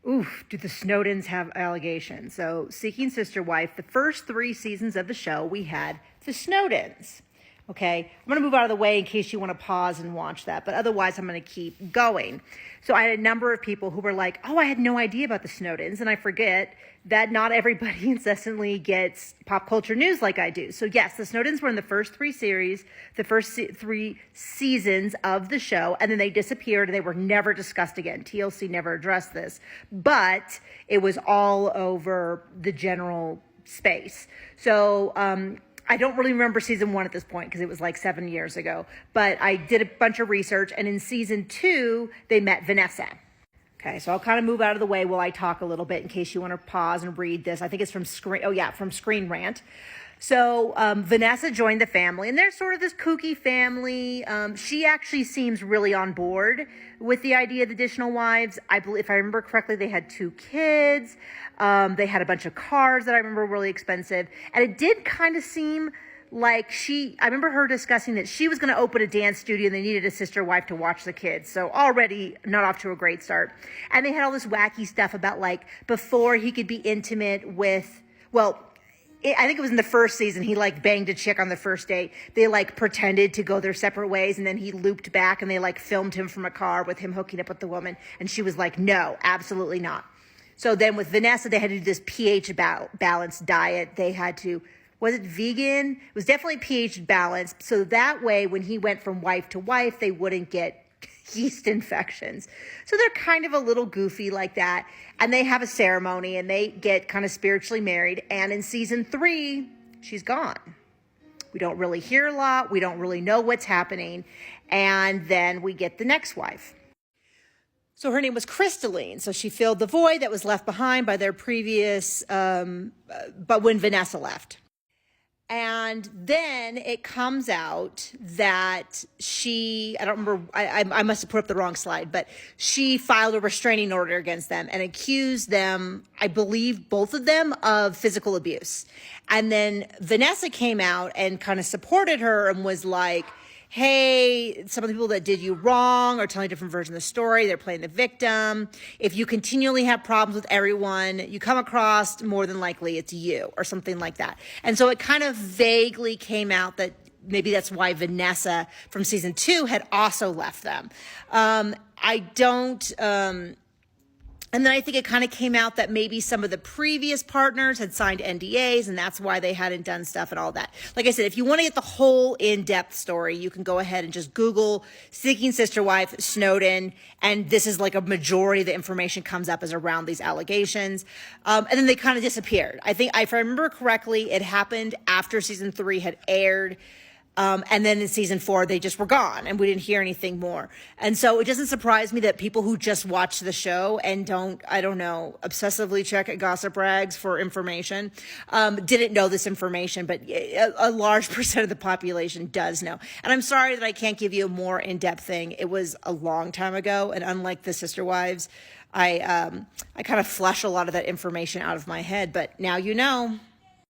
Oof, do the Snowdens have allegations? So, Seeking Sister Wife, the first 3 seasons of the show, we had the Snowdens. Okay, I'm going to move out of the way in case you want to pause and watch that, but otherwise I'm going to keep going. So I had a number of people who were like, oh, I had no idea about the Snowdens, and I forget that not everybody incessantly gets pop culture news like I do. So yes, the Snowdens were in the first 3 seasons of the show, and then they disappeared and they were never discussed again. TLC never addressed this, but it was all over the general space. So, I don't really remember season 1 at this point because it was like 7 years ago, but I did a bunch of research, and in season 2, they met Vanessa. Okay, so I'll kind of move out of the way while I talk a little bit in case you want to pause and read this. I think it's from Screen Rant. So Vanessa joined the family, and they're sort of this kooky family. She actually seems really on board with the idea of additional wives. I believe, if I remember correctly, they had 2 kids. They had a bunch of cars that I remember were really expensive. And it did kind of seem like I remember her discussing that she was going to open a dance studio and they needed a sister wife to watch the kids. So already not off to a great start. And they had all this wacky stuff about like before he could be intimate with, I think it was in the first season, he like banged a chick on the first date. They like pretended to go their separate ways, and then he looped back and they like filmed him from a car with him hooking up with the woman. And she was like, no, absolutely not. So then with Vanessa, they had to do this pH balanced diet. They had to, was it vegan? It was definitely pH balanced. So that way, when he went from wife to wife, they wouldn't get yeast infections. So they're kind of a little goofy like that. And they have a ceremony and they get kind of spiritually married. And in season 3, she's gone. We don't really hear a lot. We don't really know what's happening. And then we get the next wife. So her name was Crystalline. So she filled the void that was left behind by their previous, but when Vanessa left. And then it comes out that I don't remember, I must have put up the wrong slide, but she filed a restraining order against them and accused them, I believe both of them, of physical abuse. And then Vanessa came out and kind of supported her and was like, hey, some of the people that did you wrong are telling a different version of the story. They're playing the victim. If you continually have problems with everyone you come across, more than likely it's you, or something like that. And so it kind of vaguely came out that maybe that's why Vanessa from season 2 had also left them. And then I think it kind of came out that maybe some of the previous partners had signed NDAs and that's why they hadn't done stuff and all that. Like I said, if you want to get the whole in-depth story, you can go ahead and just Google Seeking Sister Wife Snowden. And this is like a majority of the information comes up is around these allegations. And then they kind of disappeared. I think, if I remember correctly, it happened after season 3 had aired. And then in season 4, they just were gone and we didn't hear anything more. And so it doesn't surprise me that people who just watch the show and don't, obsessively check at gossip rags for information, didn't know this information, but a large percent of the population does know. And I'm sorry that I can't give you a more in-depth thing. It was a long time ago. And unlike the Sister Wives, I kind of flush a lot of that information out of my head, but now you know.